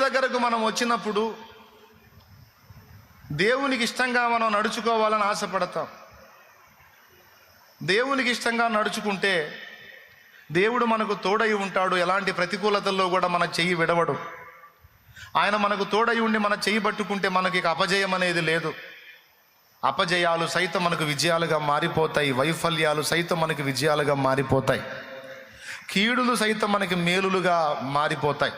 దగ్గరకు మనం వచ్చినప్పుడు దేవునికి ఇష్టంగా మనం నడుచుకోవాలని ఆశపడతాం. దేవునికి ఇష్టంగా నడుచుకుంటే దేవుడు మనకు తోడై ఉంటాడు. ఎలాంటి ప్రతికూలతల్లో కూడా మన చెయ్యి విడవడు. ఆయన మనకు తోడై ఉండి మన చెయ్యి పట్టుకుంటే మనకి అపజయం అనేది లేదు. అపజయాలు సైతం మనకు విజయాలుగా మారిపోతాయి. వైఫల్యాలు సైతం మనకి విజయాలుగా మారిపోతాయి. కీడులు సైతం మనకి మేలులుగా మారిపోతాయి.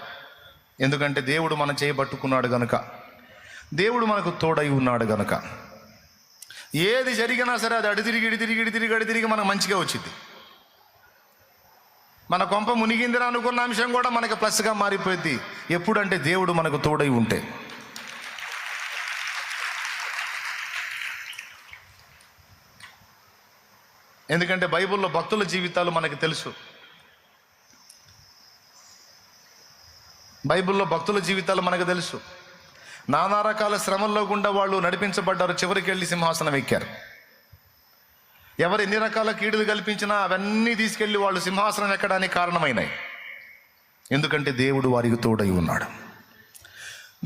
ఎందుకంటే దేవుడు మన చేయి పట్టుకున్నాడు గనుక, దేవుడు మనకు తోడై ఉన్నాడు గనుక. ఏది జరిగినా సరే అది అడితిరిగి మనకు మంచిగా వచ్చింది. మన కొంప మునిగిందిరా అనుకున్న అంశం కూడా మనకి ప్లస్గా మారిపోయింది. ఎప్పుడంటే దేవుడు మనకు తోడై ఉంటే. ఎందుకంటే బైబిల్లో భక్తుల జీవితాలు మనకి తెలుసు. బైబిల్లో భక్తుల జీవితాలు మనకు తెలుసు. నానా రకాల శ్రమల్లో గుండా వాళ్ళు నడిపించబడ్డారు. చివరికి వెళ్ళి సింహాసనం ఎక్కారు. ఎవరు ఎన్ని రకాల కీడులు కల్పించినా అవన్నీ తీసుకెళ్ళి వాళ్ళు సింహాసనం ఎక్కడానికి కారణమైనాయి. ఎందుకంటే దేవుడు వారికి తోడై ఉన్నాడు.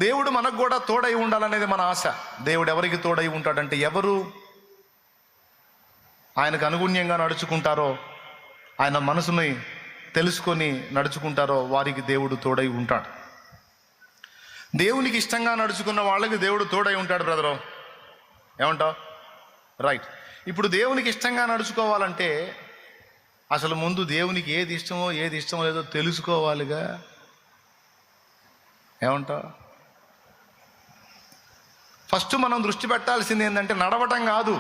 దేవుడు మనకు కూడా తోడై ఉండాలనేది మన ఆశ. దేవుడు ఎవరికి తోడై ఉంటాడంటే ఎవరు ఆయనకు అనుగుణ్యంగా నడుచుకుంటారో, ఆయన మనసుని తెలుసుకొని నడుచుకుంటారో వారికి దేవుడు తోడై ఉంటాడు. దేవునికి ఇష్టంగా నడుచుకున్న వాళ్ళకి దేవుడు తోడై ఉంటాడు. బ్రదరు ఏమంటావు? రైట్. ఇప్పుడు దేవునికి ఇష్టంగా నడుచుకోవాలంటే అసలు ముందు దేవునికి ఏది ఇష్టమో లేదో తెలుసుకోవాలిగా. ఏమంటావు? ఫస్ట్ మనం దృష్టి పెట్టాల్సింది ఏంటంటే నడవటం కాదు,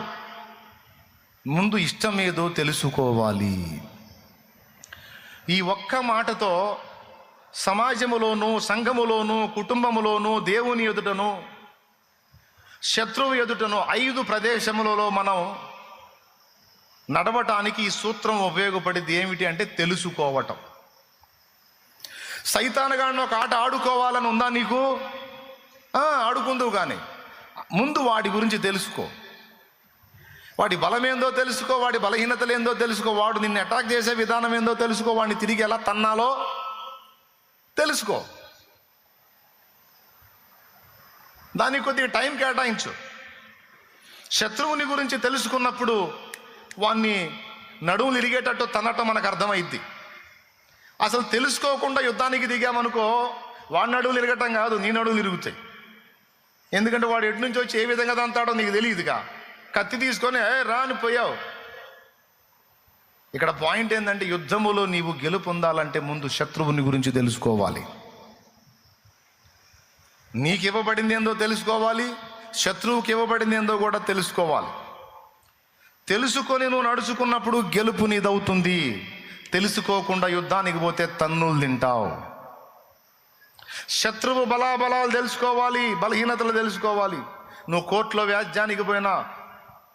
ముందు ఇష్టం ఏదో తెలుసుకోవాలి. ఈ ఒక్క మాటతో సమాజములోను, సంఘములోను, కుటుంబములోను, దేవుని ఎదుటను, శత్రువు ఎదుటను 5 ప్రదేశములలో మనం నడవటానికి ఈ సూత్రం ఉపయోగపడింది. ఏమిటి అంటే తెలుసుకోవటం. సైతానుగాడిని ఒక ఆట ఆడుకోవాలని ఉందా నీకు? ఆడుకుందువు, కానీ ముందు వాడి గురించి తెలుసుకో. వాడి బలం ఏందో తెలుసుకో, వాడి బలహీనతలు ఏందో తెలుసుకో, వాడు నిన్ను అటాక్ చేసే విధానం ఏందో తెలుసుకో, వాడిని తిరిగి ఎలా తన్నాలో తెలుసుకో. దానికి కొద్దిగా టైం కేటాయించు. శత్రువుని గురించి తెలుసుకున్నప్పుడు వాడిని నడుములు ఇరిగేటట్టు తన్నటం మనకు అర్థమైద్ది. అసలు తెలుసుకోకుండా యుద్ధానికి దిగామనుకో, వాడి నడువులు ఇరగటం కాదు, నీ నడువులు ఇరుగుతాయి. ఎందుకంటే వాడు ఎటు నుంచి వచ్చి ఏ విధంగా దంతాడో నీకు తెలియదుగా. కత్తి తీసుకొని రాని పోయావు. ఇక్కడ పాయింట్ ఏంటంటే యుద్ధములో నీవు గెలుపొందాలంటే ముందు శత్రువుని గురించి తెలుసుకోవాలి. నీకు ఇవ్వబడింది ఏందో తెలుసుకోవాలి, శత్రువుకి ఇవ్వబడింది ఏందో కూడా తెలుసుకోవాలి. తెలుసుకొని నువ్వు నడుచుకున్నప్పుడు గెలుపు నీదవుతుంది. తెలుసుకోకుండా యుద్ధానికి పోతే తన్నులు తింటావు. శత్రువు బలాబలాలు తెలుసుకోవాలి, బలహీనతలు తెలుసుకోవాలి. నువ్వు కోర్టులో వ్యాజ్యానికి పోయినా,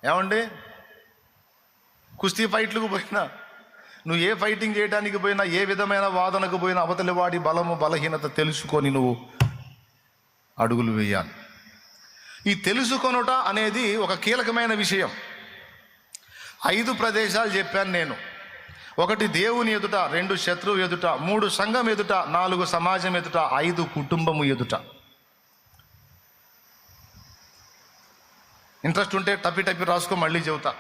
ఏమండి కుస్తీ ఫైట్లకు పోయినా, నువ్వు ఏ ఫైటింగ్ చేయడానికి పోయినా, ఏ విధమైన వాదనకు పోయినా అవతలి వాడి బలము బలహీనత తెలుసుకొని నువ్వు అడుగులు వేయాలి. ఈ తెలుసుకొనుట అనేది ఒక కీలకమైన విషయం. 5 ప్రదేశాలు చెప్పాను నేను. 1 దేవుని ఎదుట, 2 శత్రువు ఎదుట, 3 సంఘం ఎదుట, 4 సమాజం ఎదుట, 5 కుటుంబము ఎదుట. ఇంట్రెస్ట్ ఉంటే టప్పి రాసుకో, మళ్ళీ చెబుతా.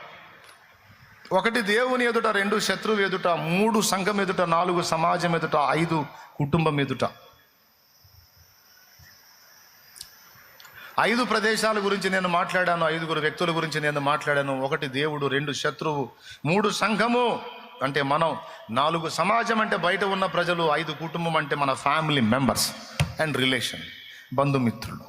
1 దేవుని ఎదుట, 2 శత్రువు ఎదుట, 3 సంఘం ఎదుట, 4 సమాజం ఎదుట, 5 కుటుంబం ఎదుట. 5 ప్రదేశాల గురించి నేను మాట్లాడాను. 5 వ్యక్తుల గురించి నేను మాట్లాడాను. 1 దేవుడు, 2 శత్రువు, 3 సంఘము అంటే మనం, 4 సమాజం అంటే బయట ఉన్న ప్రజలు, 5 కుటుంబం అంటే మన ఫ్యామిలీ మెంబర్స్ అండ్ రిలేషన్, బంధుమిత్రులు.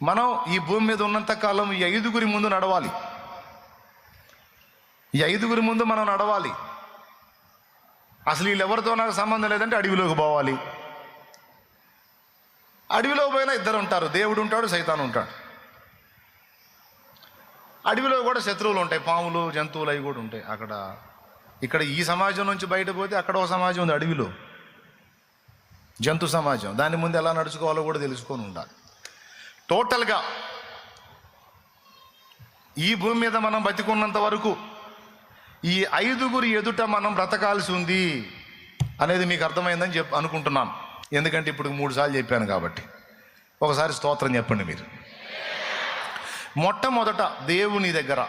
మనం ఈ భూమి మీద ఉన్నంత కాలం ఈ 5 ముందు నడవాలి. ఈ 5 ముందు మనం నడవాలి. అసలు వీళ్ళెవరితో నాకు సంబంధం లేదంటే అడవిలోకి పోవాలి. అడవిలో పోయినా 2 ఉంటారు, దేవుడు ఉంటాడు, సైతాను ఉంటాడు. అడవిలో కూడా శత్రువులు ఉంటాయి, పాములు, జంతువులు అవి కూడా ఉంటాయి. ఇక్కడ ఈ సమాజం నుంచి బయట పోతే అక్కడ ఒక సమాజం ఉంది అడవిలో, జంతు సమాజం. దాని ముందు ఎలా నడుచుకోవాలో కూడా తెలుసుకొని ఉండాలి. టోటల్గా ఈ భూమి మీద మనం బతికున్నంత వరకు ఈ 5 ఎదుట మనం బ్రతకాల్సి ఉంది అనేది మీకు అర్థమైందని అనుకుంటున్నాను. ఎందుకంటే ఇప్పుడు 3 సార్లు చెప్పాను కాబట్టి. ఒకసారి స్తోత్రం చెప్పండి మీరు. మొట్టమొదట దేవుని దగ్గర.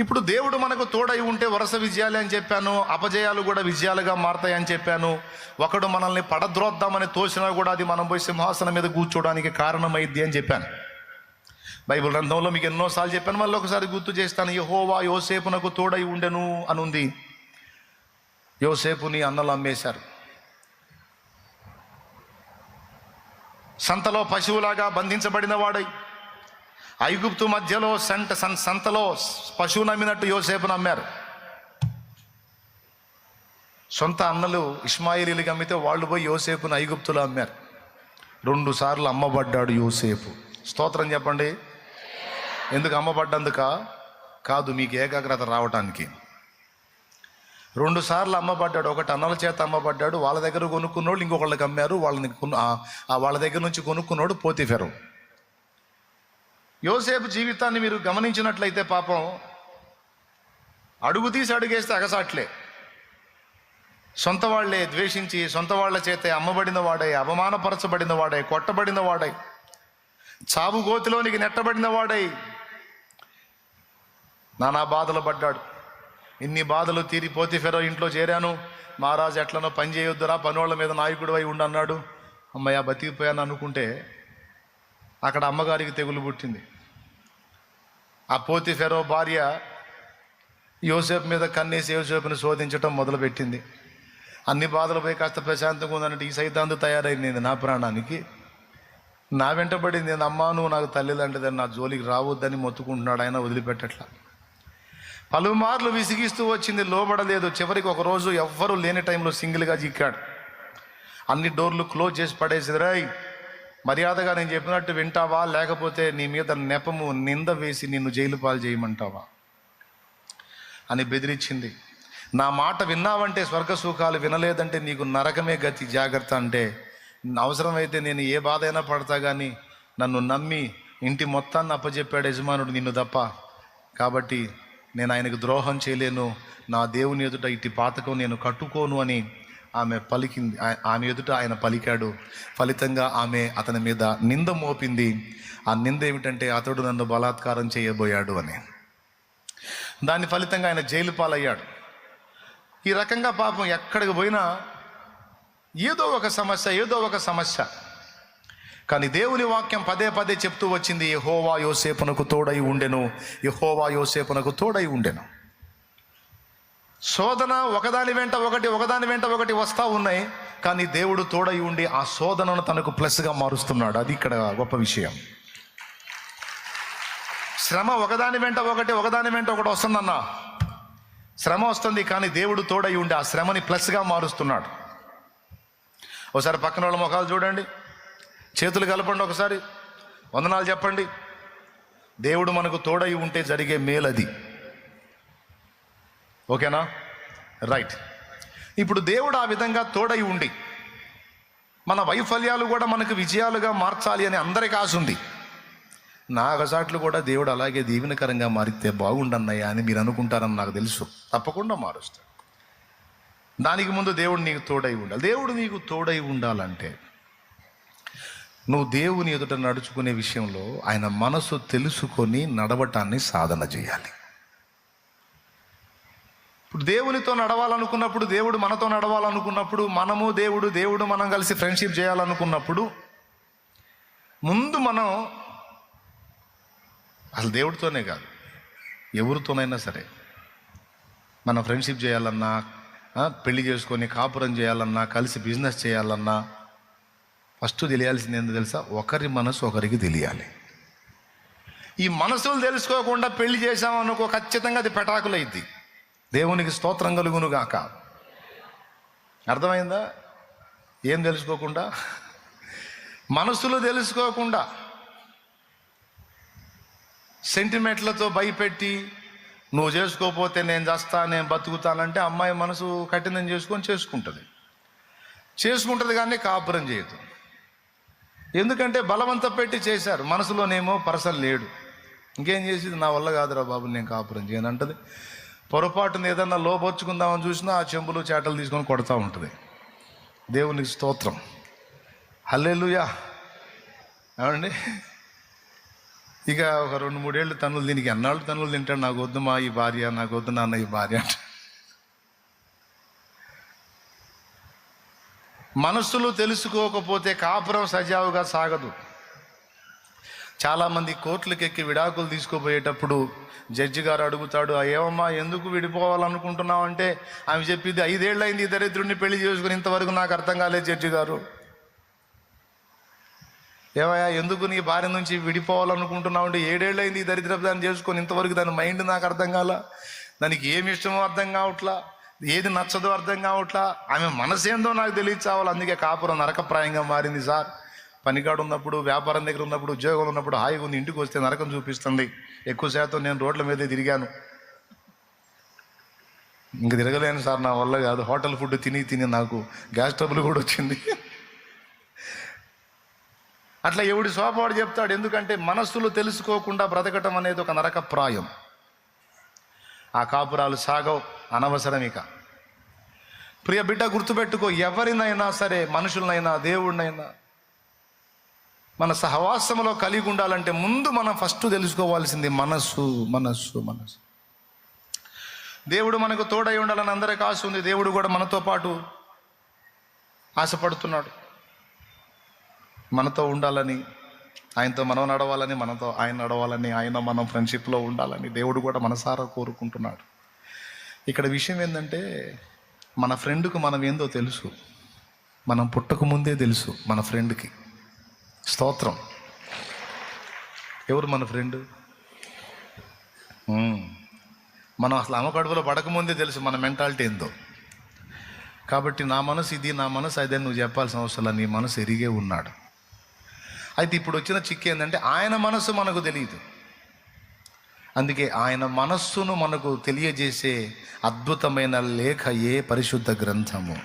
ఇప్పుడు దేవుడు మనకు తోడై ఉంటే వరుస విజయాలే అని చెప్పాను, అపజయాలు కూడా విజయాలుగా మారతాయి అని చెప్పాను. ఒకడు మనల్ని పడద్రోద్దామని తోసినా కూడా అది మనం పోయి సింహాసనం మీద కూర్చోడానికి కారణమైద్ది అని చెప్పాను. బైబిల్ గ్రంథంలో మీకు ఎన్నోసార్లు చెప్పాను, మళ్ళీ ఒకసారి గుర్తు చేస్తాను. యెహోవా యోసేపునకు తోడై ఉండెను అని ఉంది. యోసేపుని అన్నలు అమ్మేశారు. సంతలో పశువులాగా బంధించబడిన వాడై ఐగుప్తు మధ్యలో సంతలో పశువును అమ్మినట్టు యోసేపును అమ్మారు. సొంత అన్నలు ఇష్మాయిలీలకు అమ్మితే వాళ్ళు పోయి యోసేపును ఐగుప్తులో అమ్మారు. 2 సార్లు అమ్మబడ్డాడు యోసేపు. స్తోత్రం చెప్పండి. ఎందుకు అమ్మబడ్డందుక కాదు, మీకు ఏకాగ్రత రావటానికి. 2 సార్లు అమ్మబడ్డాడు. ఒకటి అన్నల చేత అమ్మబడ్డాడు, వాళ్ళ దగ్గర కొనుక్కున్నోళ్ళు ఇంకొకళ్ళకి అమ్మారు, వాళ్ళ దగ్గర నుంచి కొనుక్కున్నోడు పోతీఫెరు. యోసేపు జీవితాన్ని మీరు గమనించినట్లయితే పాపం అడుగు తీసి అడుగేస్తే అగసాట్లే. సొంత వాళ్లే ద్వేషించి, సొంత వాళ్ల చేతే అమ్మబడిన వాడై, అవమానపరచబడిన వాడై, కొట్టబడిన వాడై, చావు గోతిలోనికి నెట్టబడిన వాడై నానా బాధలు పడ్డాడు. ఇన్ని బాధలు తీరి పోతీఫెరో ఇంట్లో చేరాను, మహారాజు ఎట్లనో పని చేయొద్దురా, పనోళ్ళ మీద నాయకుడు అయి ఉండన్నాడు. అమ్మయ్య బతికిపోయాను అనుకుంటే అక్కడ అమ్మగారికి తెగులు పుట్టింది. ఆ పోతీఫెరో భార్య యోసేపు మీద కన్నేసి యోసేపుని శోధించటం మొదలుపెట్టింది. అన్ని బాధలు పోయి కాస్త ప్రశాంతంగా ఉందన్నట్టు ఈ సైతాంతు తయారైంది నా ప్రాణానికి. నా వెంటబడింది, అమ్మా నువ్వు నాకు తల్లి లాంటిదని, నా జోలికి రావద్దని మొత్తుకుంటున్నాడు. ఆయన వదిలిపెట్టట్లా. పలుమార్లు విసిగిస్తూ వచ్చింది, లోబడలేదు. చివరికి ఒకరోజు ఎవ్వరూ లేని టైంలో సింగిల్గా చిక్కాడు. అన్ని డోర్లు క్లోజ్ చేసి పడేసి, రాయ్ మర్యాదగా నేను చెప్పినట్టు వింటావా, లేకపోతే నీ మీద నెపము నింద వేసి నిన్ను జైలు పాలు చేయమంటావా అని బెదిరించింది. నా మాట విన్నావంటే స్వర్గ సుఖాలు, వినలేదంటే నీకు నరకమే గతి, జాగ్రత్త అంటే అవసరమైతే నేను ఏ బాధ అయినా పడతా కానీ నన్ను నమ్మి ఇంటి మొత్తాన్ని అప్పచెప్పాడు యజమానుడు నిన్ను తప్ప, కాబట్టి నేను ఆయనకు ద్రోహం చేయలేను, నా దేవుని ఎదుట ఇట్టి పాతకం నేను కట్టుకోను అని ఆమె పలికింది. ఆమె ఎదుట ఆయన పలికాడు. ఫలితంగా ఆమె అతని మీద నింద మోపింది. ఆ నింద ఏమిటంటే అతడు నన్ను బలాత్కారం చేయబోయాడు అని. దాని ఫలితంగా ఆయన జైలు పాలయ్యాడు. ఈ రకంగా పాపం ఎక్కడికి పోయినా ఏదో ఒక సమస్య. కానీ దేవుని వాక్యం పదే పదే చెప్తూ వచ్చింది, యెహోవా యోసేపునకు తోడై ఉండెను, యెహోవా యోసేపునకు తోడై ఉండెను. శోధన ఒకదాని వెంట ఒకటి వస్తూ ఉన్నాయి, కానీ దేవుడు తోడై ఉండి ఆ శోధనను తనకు ప్లస్గా మారుస్తున్నాడు. అది ఇక్కడ గొప్ప విషయం. శ్రమ ఒకదాని వెంట ఒకటి వస్తుందన్నా, శ్రమ వస్తుంది, కానీ దేవుడు తోడై ఉండి ఆ శ్రమని ప్లస్గా మారుస్తున్నాడు. ఒకసారి పక్కన వాళ్ళ ముఖాలు చూడండి, చేతులు కలపండి, ఒకసారి వందనాలు చెప్పండి. దేవుడు మనకు తోడై ఉంటే జరిగే మేలది. ఓకేనా? రైట్. ఇప్పుడు దేవుడు ఆ విధంగా తోడై ఉండి మన వైఫల్యాలు కూడా మనకు విజయాలుగా మార్చాలి అని అందరికీ ఆశ ఉంది. నా అగసాట్లు కూడా దేవుడు అలాగే దీవెనకరంగా మారితే బాగుండన్నయ్యా అని మీరు అనుకుంటారని నాకు తెలుసు. తప్పకుండా మారుస్తాడు. దానికి ముందు దేవుడు నీకు తోడై ఉండాలి. దేవుడు నీకు తోడై ఉండాలంటే నువ్వు దేవుని ఎదుట నడుచుకునే విషయంలో ఆయన మనసు తెలుసుకొని నడవటాన్ని సాధన చేయాలి. ఇప్పుడు దేవునితో నడవాలనుకున్నప్పుడు, దేవుడు మనతో నడవాలనుకున్నప్పుడు, మనము దేవుడు మనం కలిసి ఫ్రెండ్షిప్ చేయాలనుకున్నప్పుడు ముందు మనం అసలు దేవుడితోనే కాదు ఎవరితోనైనా సరే మనం ఫ్రెండ్షిప్ చేయాలన్నా, పెళ్లి చేసుకొని కాపురం చేయాలన్నా, కలిసి బిజినెస్ చేయాలన్నా ఫస్ట్ తెలియాల్సింది ఏందో తెలుసా? ఒకరి మనసు ఒకరికి తెలియాలి. ఈ మనసులు తెలుసుకోకుండా పెళ్లి చేసామనుకో ఖచ్చితంగా అది పెటాకులైద్ది. దేవునికి స్తోత్రం కలుగును గాక. అర్థమైందా? ఏం తెలుసుకోకుండా, మనసులు తెలుసుకోకుండా సెంటిమెంట్లతో భయపెట్టి నువ్వు చేసుకోకపోతే నేను చేస్తా, నేను బతుకుతానంటే అమ్మాయి మనసు కఠినం చేసుకుంటుంది కానీ కాపురం చేయదు. ఎందుకంటే బలవంతం పెట్టి చేశారు. మనసులోనేమో పర్సన్ లేడు. ఇంకేం చేసేది, నా వల్ల కాదురా బాబు నేను కాపురం చేయను అంటది. పొరపాటున ఏదన్నా లోపొచ్చుకుందామని చూసినా ఆ చెంబులు చేటలు తీసుకొని కొడతా ఉంటుంది. దేవునికి స్తోత్రం. హల్లెలూయా. ఏమండి, ఇక ఒక 2-3 ఏళ్ళు తన్నులు, దీనికి ఎన్నాళ్ళు తన్నులు తింటాడు, నాకు వద్దు మా ఈ భార్య, నాకు వద్దు నాన్న ఈ భార్య అంట. మనస్సులు తెలుసుకోకపోతే కాపురం సజావుగా సాగదు. చాలామంది కోర్టులకు ఎక్కి విడాకులు తీసుకుపోయేటప్పుడు జడ్జి గారు అడుగుతాడు, ఏమమ్మా ఎందుకు విడిపోవాలనుకుంటున్నావు అంటే ఆమె చెప్పింది, 5 ఏళ్ళైంది ఈ దరిద్రుడిని పెళ్లి చేసుకుని, ఇంతవరకు నాకు అర్థం కాలేదు జడ్జి గారు. ఏమయ్యా ఎందుకు నీ భార్య నుంచి విడిపోవాలనుకుంటున్నావు అంటే 7 ఏళ్ళైంది ఈ దరిద్రపు దాన్ని చేసుకొని, ఇంతవరకు దాని మైండ్ నాకు అర్థం కాల, దానికి ఏమి ఇష్టమో అర్థం కావట్లా, ఏది నచ్చదో అర్థం కావట్లా, ఆమె మనసు ఏందో నాకు తెలియచావాలి. అందుకే కాపురం నరకప్రాయంగా మారింది సార్. పనికాడు ఉన్నప్పుడు, వ్యాపారం దగ్గర ఉన్నప్పుడు, ఉద్యోగం ఉన్నప్పుడు హాయిగా ఉంది, ఇంటికి వస్తే నరకం చూపిస్తుంది. ఎక్కువ శాతం నేను రోడ్ల మీదే తిరిగాను, ఇంక తిరగలేను సార్, నా వల్ల కాదు. హోటల్ ఫుడ్ తిని తిని నాకు గ్యాస్ ట్రబుల్ కూడా వచ్చింది. అట్లా ఎవడి స్వభావాడు చెప్తాడు. ఎందుకంటే మనస్సులు తెలుసుకోకుండా బ్రతకటం అనేది ఒక నరకప్రాయం. ఆ కాపురాలు సాగవు, అనవసరం. ఇక ప్రియ బిడ్డ గుర్తుపెట్టుకో, ఎవరినైనా సరే, మనుషులనైనా దేవుడినైనా మన సహవాసంలో కలిగి ఉండాలంటే ముందు మనం ఫస్ట్ తెలుసుకోవాల్సింది మనస్సు. మనస్సు మనస్సు దేవుడు మనకు తోడై ఉండాలని అందరికీ ఆశ ఉంది. దేవుడు కూడా మనతో పాటు ఆశపడుతున్నాడు, మనతో ఉండాలని, ఆయనతో మనం నడవాలని, మనతో ఆయన నడవాలని, ఆయన మనం ఫ్రెండ్షిప్లో ఉండాలని దేవుడు కూడా మనసారా కోరుకుంటున్నాడు. ఇక్కడ విషయం ఏంటంటే, మన ఫ్రెండ్కు మనం ఏందో తెలుసు. మనం పుట్టక ముందే తెలుసు మన ఫ్రెండ్కి. స్తోత్రం. ఎవరు మన ఫ్రెండ్? మనం అసలు అమ్మ కడుపులో పడకముందే తెలుసు మన మెంటాలిటీ ఏందో. కాబట్టి నా మనసు ఇది, నా మనసు అదే నువ్వు చెప్పాల్సిన అవసరం, నీ మనసు ఎరిగే ఉన్నాడు. అయితే ఇప్పుడు వచ్చిన చిక్కు ఏంటంటే, ఆయన మనసు మనకు తెలియదు. అందుకే ఆయన మనస్సును మనకు తెలియజేసే అద్భుతమైన లేఖయే పరిశుద్ధ గ్రంథము.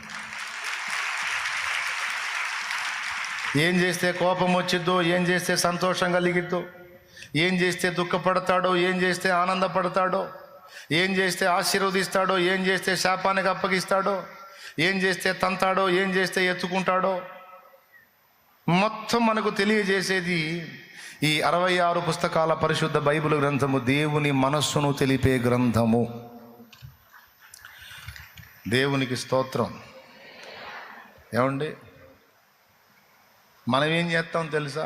ఏం చేస్తే కోపం వచ్చిద్దో, ఏం చేస్తే సంతోషం కలిగిద్దో, ఏం చేస్తే దుఃఖపడతాడో, ఏం చేస్తే ఆనందపడతాడో, ఏం చేస్తే ఆశీర్వదిస్తాడో, ఏం చేస్తే శాపానికి అప్పగిస్తాడో, ఏం చేస్తే తంతాడో, ఏం చేస్తే ఎత్తుకుంటాడో, మొత్తం మనకు తెలియజేసేది ఈ 66 పుస్తకాల పరిశుద్ధ బైబిల్ గ్రంథము. దేవుని మనస్సును తెలిపే గ్రంథము. దేవునికి స్తోత్రం. ఏమండి, మనం ఏం చేస్తాం తెలుసా?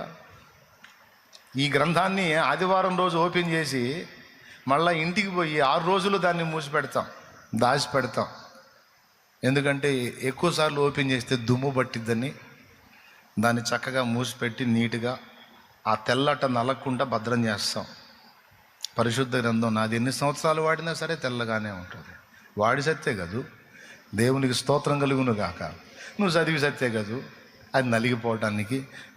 ఈ గ్రంథాన్ని ఆదివారం రోజు ఓపెన్ చేసి మళ్ళీ ఇంటికి పోయి 6 రోజులు దాన్ని మూసిపెడతాం, దాచిపెడతాం. ఎందుకంటే ఎక్కువసార్లు ఓపెన్ చేస్తే దుమ్ము పట్టిద్దని దాన్ని చక్కగా మూసిపెట్టి నీట్గా ఆ తెల్లట నలగకుండా భద్రం చేస్తాం. పరిశుద్ధ గ్రంథం నాది ఎన్ని సంవత్సరాలు వాడినా సరే తెల్లగానే ఉంటుంది. వాడి సత్తే కదూ, దేవునికి స్తోత్రం కలుగును గాక. నువ్వు చదివి సత్తే కదూ, అది నలిగిపోవటానికి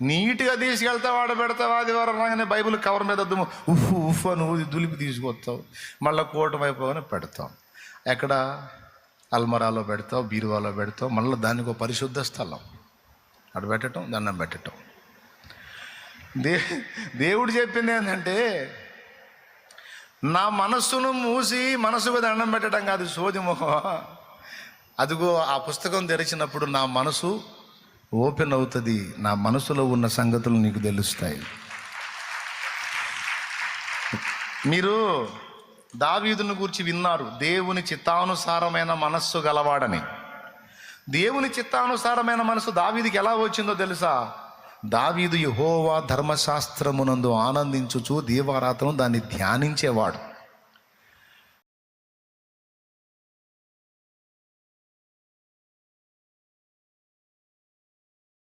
నీట్గా తీసుకెళ్తావు, ఆడబెడతావు. ఆదివారం రాగానే బైబిల్ కవర్ మీద దుమ్ము ఉఫ్ ఉఫ్ నువ్వు దులిపి తీసుకొస్తావు, మళ్ళీ కూటమి అయిపోగానే పెడతావు. ఎక్కడ? అల్మరాలో పెడతావు, బీరువాలో పెడతావు. మళ్ళీ దానికి ఒక పరిశుద్ధ స్థలం, అటు పెట్టడం, దండం పెట్టడం. దేవుడు చెప్పింది ఏంటంటే, నా మనస్సును మూసి మనసుకు దండం పెట్టడం కాదు, సోదిమోహం. అదిగో ఆ పుస్తకం తెరిచినప్పుడు నా మనసు ఓపెన్ అవుతుంది, నా మనసులో ఉన్న సంగతులు నీకు తెలుస్తాయి. మీరు దావీదును గురించి విన్నారు, దేవుని చిత్తానుసారమైన మనస్సు గలవాడని. దేవుని చిత్తానుసారమైన మనసు దావీదుకి ఎలా వచ్చిందో తెలుసా? దావీదు యెహోవా ధర్మశాస్త్రమునందు ఆనందించుచు దీవారాత్రము దాన్ని ధ్యానించేవాడు.